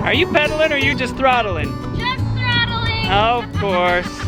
Are you pedaling or are you just throttling? Just throttling. Oh, of course.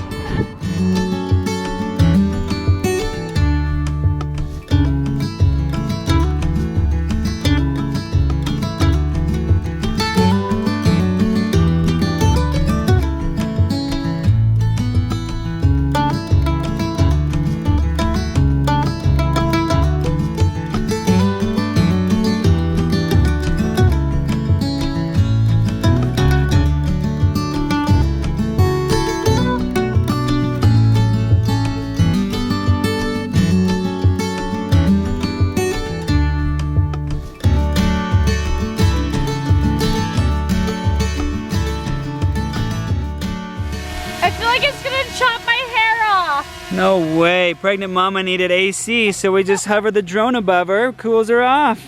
I feel like it's gonna chop my hair off. No way. Pregnant mama needed AC, so we just hover the drone above her, cools her off.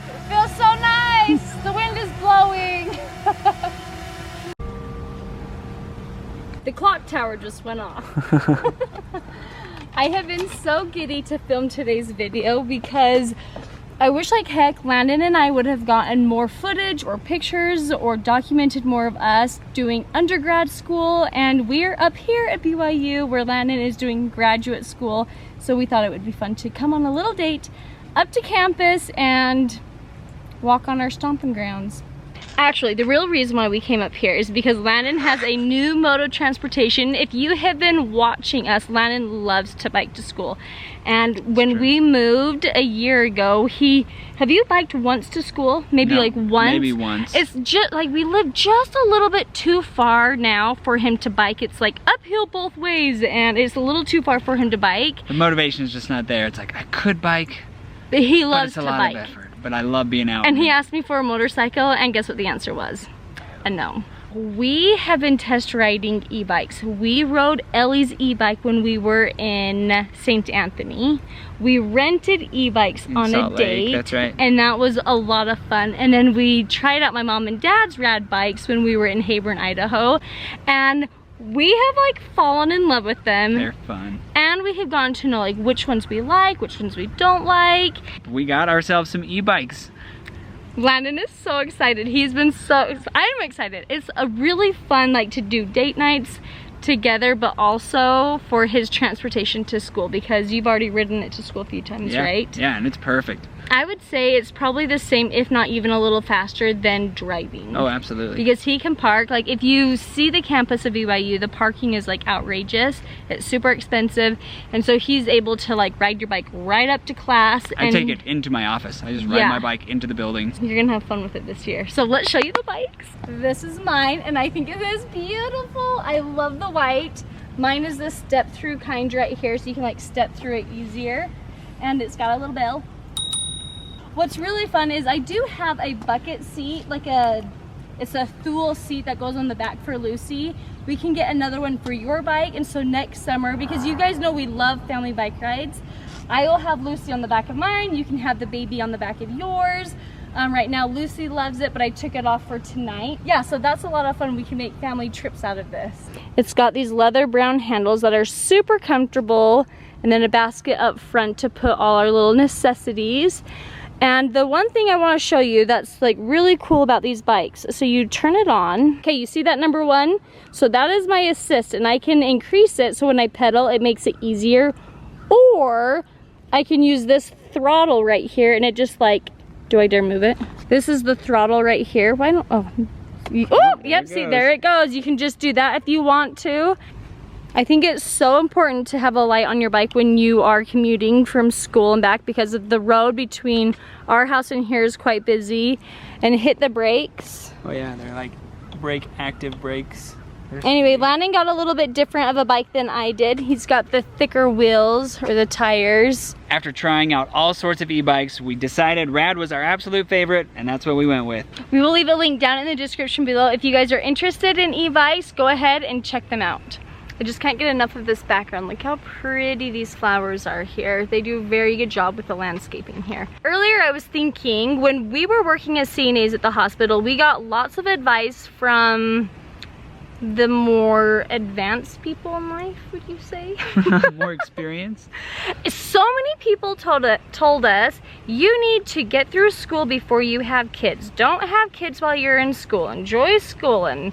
It feels so nice. The wind is blowing. The clock tower just went off. I have been so giddy to film today's video because I wish like heck Landon and I would have gotten more footage or pictures or documented more of us doing undergrad school, and we're up here at BYU where Landon is doing graduate school, so we thought it would be fun to come on a little date up to campus and walk on our stomping grounds. Actually, the real reason why we came up here is because Landon has a new mode of transportation. If you have been watching us, Landon loves to bike to school. And when we moved a year ago, have you biked once to school? Maybe like once? Maybe once. It's just like we live just a little bit too far now for him to bike. It's like uphill both ways and it's a little too far for him to bike. The motivation is just not there. It's like, I could bike, but he loves but it's a to lot bike. of effort. But I love being out. And he asked me for a motorcycle, and guess what the answer was? A no. We have been test riding e-bikes. We rode Ellie's e-bike when we were in St. Anthony. We rented e-bikes on a date. That's right. And that was a lot of fun. And then we tried out my mom and dad's rad bikes when we were in Hayburn, Idaho. And we have like fallen in love with them. They're fun. And we have gotten to know like which ones we like, which ones we don't like. We got ourselves some e-bikes. Landon is so excited. He's been I'm excited. It's a really fun like to do date nights together, but also for his transportation to school because you've already ridden it to school a few times, right? Yeah, and it's perfect. I would say it's probably the same, if not even a little faster than driving. Oh, absolutely. Because he can park, like if you see the campus of BYU, the parking is like outrageous. It's super expensive. And so he's able to like ride your bike right up to class. I take it into my office. I just ride my bike into the building. You're gonna have fun with it this year. So let's show you the bikes. This is mine and I think it is beautiful. I love the white. Mine is this step through kind right here so you can like step through it easier. And it's got a little bell. What's really fun is I do have a bucket seat, it's a Thule seat that goes on the back for Lucy. We can get another one for your bike, and so next summer, because you guys know we love family bike rides, I will have Lucy on the back of mine. You can have the baby on the back of yours. Right now Lucy loves it, but I took it off for tonight. Yeah, so that's a lot of fun. We can make family trips out of this. It's got these leather brown handles that are super comfortable, and then a basket up front to put all our little necessities. And the one thing I want to show you that's like really cool about these bikes, so you turn it on. Okay, you see that number 1? So that is my assist, and I can increase it so when I pedal it makes it easier. Or I can use this throttle right here and it just like, do I dare move it? This is the throttle right here. Why don't, oh, yep, see, there it goes. You can just do that if you want to. I think it's so important to have a light on your bike when you are commuting from school and back because of the road between our house and here is quite busy. And hit the brakes. Oh yeah, they're like brake active brakes. Anyway, Landon got a little bit different of a bike than I did. He's got the thicker wheels or the tires. After trying out all sorts of e-bikes, we decided rad was our absolute favorite, and that's what we went with. We will leave a link down in the description below. If you guys are interested in e-bikes, go ahead and check them out. I just can't get enough of this background. Look how pretty these flowers are here. They do a very good job with the landscaping here. Earlier I was thinking, when we were working as CNAs at the hospital, we got lots of advice from the more advanced people in life, would you say? More experience. So many people told us, you need to get through school before you have kids. Don't have kids while you're in school. Enjoy school. And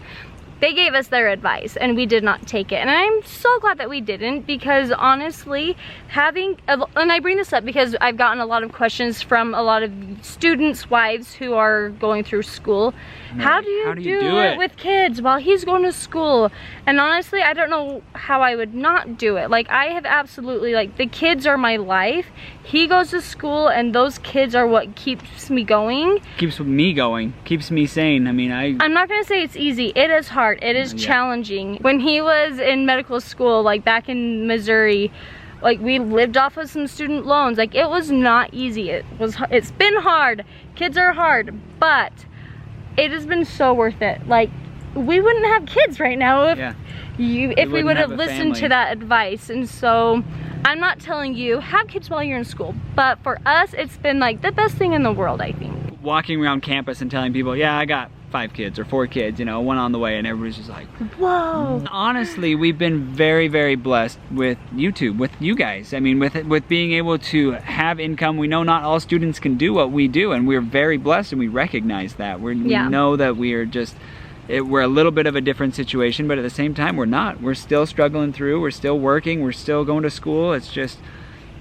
they gave us their advice and we did not take it. And I'm so glad that we didn't, because honestly, and I bring this up because I've gotten a lot of questions from a lot of students' wives who are going through school. Right. How do you do it with kids while he's going to school? And honestly, I don't know how I would not do it. Like, I have absolutely, like, the kids are my life. He goes to school and those kids are what keeps me going. Keeps me going, keeps me sane. I mean, I'm not gonna say it's easy. It is hard, it is challenging. When he was in medical school, like back in Missouri, like, we lived off of some student loans. Like, it was not easy. It's been hard. Kids are hard, but it has been so worth it. Like, we wouldn't have kids right now if we would have listened to that advice. And so I'm not telling you have kids while you're in school, but for us it's been like the best thing in the world, I think. Walking around campus and telling people, yeah, I got 5 kids or 4 kids, you know, one on the way, and everybody's just like, whoa. Honestly, we've been very, very blessed with YouTube, with you guys. I mean, with being able to have income. We know not all students can do what we do, and we're very blessed, and we recognize that. We know that we are just, we're a little bit of a different situation, but at the same time, we're not. We're still struggling through, we're still working, we're still going to school. It's just...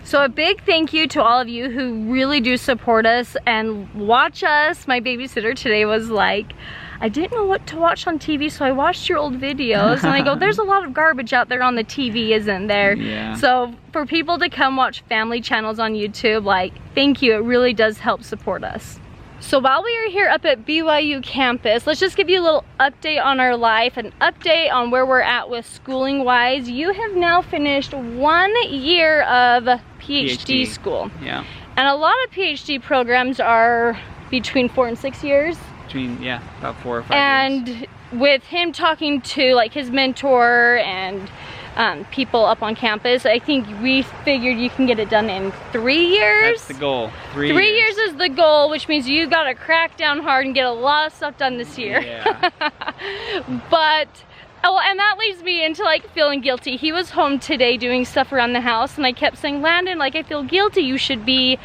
So a big thank you to all of you who really do support us and watch us. My babysitter today was like, I didn't know what to watch on TV, so I watched your old videos. And I go, there's a lot of garbage out there on the TV, isn't there? Yeah. So for people to come watch family channels on YouTube, like, thank you. It really does help support us. So while we are here up at BYU campus, let's just give you a little update on our life, an update on where we're at with schooling wise. You have now finished 1 year of PhD school. Yeah. And a lot of PhD programs are between 4 and 6 years. About 4 or 5 years. And with him talking to like his mentor and people up on campus, I think we figured you can get it done in 3 years. That's the goal. 3 years is the goal, which means you gotta crack down hard and get a lot of stuff done this year. Yeah. But, oh, and that leads me into like feeling guilty. He was home today doing stuff around the house and I kept saying, Landon, like, I feel guilty. You should be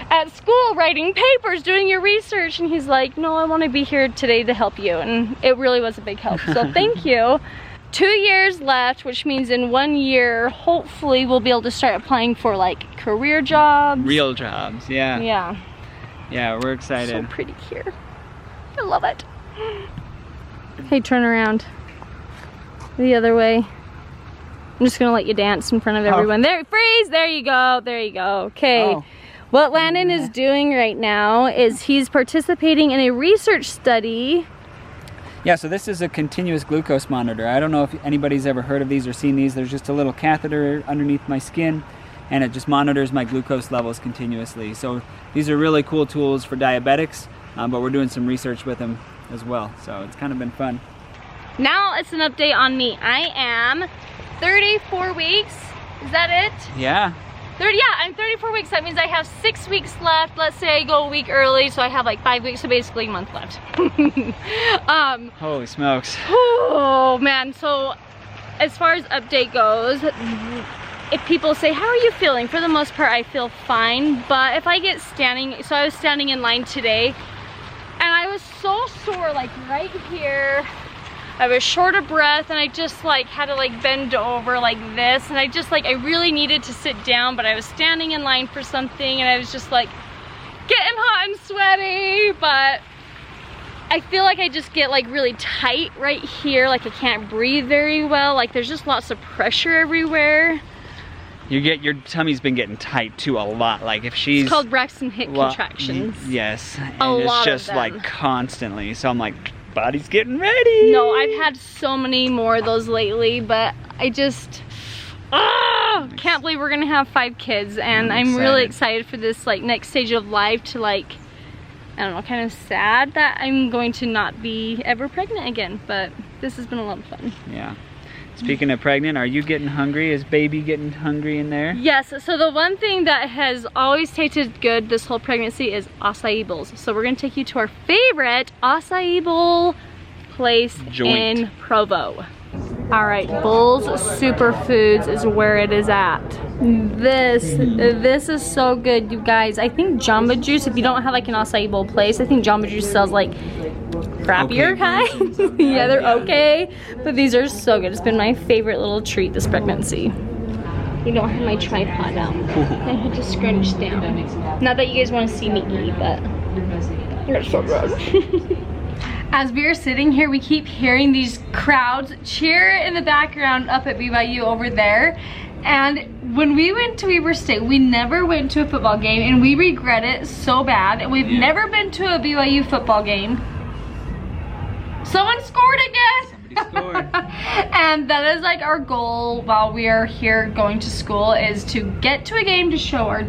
at school writing papers, doing your research. And he's like, no, I wanna be here today to help you. And it really was a big help, so thank you. 2 years left, which means in 1 year, hopefully we'll be able to start applying for like career jobs. Real jobs, yeah. Yeah. Yeah, we're excited. So pretty here. I love it. Hey, turn around. The other way. I'm just gonna let you dance in front of everyone. There, freeze, there you go, there you go. Okay. Oh. What Landon is doing right now is he's participating in a research study. Yeah, so this is a continuous glucose monitor. I don't know if anybody's ever heard of these or seen these. There's just a little catheter underneath my skin and it just monitors my glucose levels continuously. So these are really cool tools for diabetics, but we're doing some research with them as well. So it's kind of been fun. Now it's an update on me. I am 34 weeks. Is that it? Yeah. I'm 34 weeks. That means I have 6 weeks left. Let's say I go a week early, so I have like 5 weeks, so basically a month left. Holy smokes. Oh man, so as far as update goes, if people say, how are you feeling? For the most part, I feel fine, but if I get standing, so I was standing in line today, and I was so sore, like right here. I was short of breath and I just like had to like bend over like this, and I just like, I really needed to sit down, but I was standing in line for something and I was just like getting hot and sweaty, but I feel like I just get like really tight right here, like I can't breathe very well, like there's just lots of pressure everywhere. Your tummy's been getting tight too a lot. Like if she's... It's called Braxton Hip contractions. Yes, and a it's lot just of them. Like constantly, so I'm like, body's getting ready. No, I've had so many more of those lately, but I just can't believe we're gonna have 5 kids, and I'm really excited for this like next stage of life to like, I don't know, kind of sad that I'm going to not be ever pregnant again, but this has been a lot of fun. Yeah. Speaking of pregnant, are you getting hungry? Is baby getting hungry in there? Yes, so the one thing that has always tasted good this whole pregnancy is acai bowls. So we're gonna take you to our favorite acai bowl place Joint. in Provo. All right, Bull's Superfoods is where it is at. This is so good, you guys. I think Jamba Juice, if you don't have like an acai bowl place, I think Jamba Juice sells like crappier kinds. Yeah, they're okay, but these are so good. It's been my favorite little treat this pregnancy. You don't have my tripod out. I had to scrunch down. Not that you guys want to see me eat, but it's so good. As we are sitting here, we keep hearing these crowds cheer in the background up at BYU over there. And when we went to Weber State, we never went to a football game, and we regret it so bad. And we've never been to a BYU football game. Someone scored again! Somebody scored. And that is like our goal while we are here going to school, is to get to a game to show our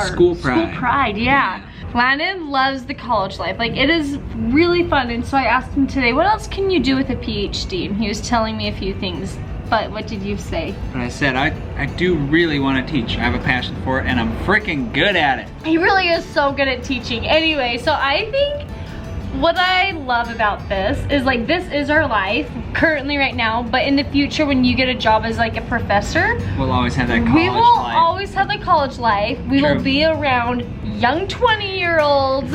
School pride. School pride, yeah. Landon loves the college life. Like, it is really fun. And so I asked him today, what else can you do with a PhD? And he was telling me a few things. But what did you say? But I said, I do really want to teach. I have a passion for it, and I'm freaking good at it. He really is so good at teaching. Anyway, so I think what I love about this is, like, this is our life currently right now, but in the future when you get a job as like a professor, we'll always have that college life. We will always have the college life. We will be around young 20-year-olds,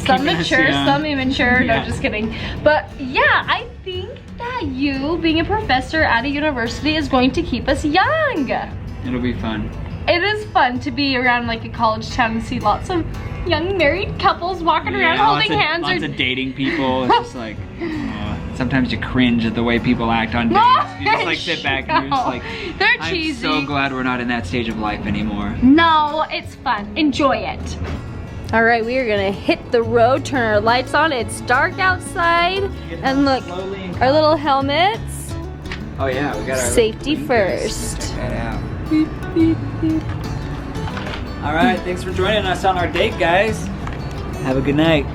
some mature, some immature. No, just kidding. But yeah, I think that you being a professor at a university is going to keep us young. It'll be fun. It is fun to be around like a college town and see lots of young married couples walking around holding hands. Lots of dating people. It's just like, sometimes you cringe at the way people act on dates. You just like sit back and you're just like, they're cheesy. I'm so glad we're not in that stage of life anymore. No, it's fun. Enjoy it. All right, we are gonna hit the road, turn our lights on. It's dark outside, and look, our little helmets. Oh yeah, we got our safety first. Check that out. Beep, beep, beep. All right, thanks for joining us on our date, guys. Have a good night.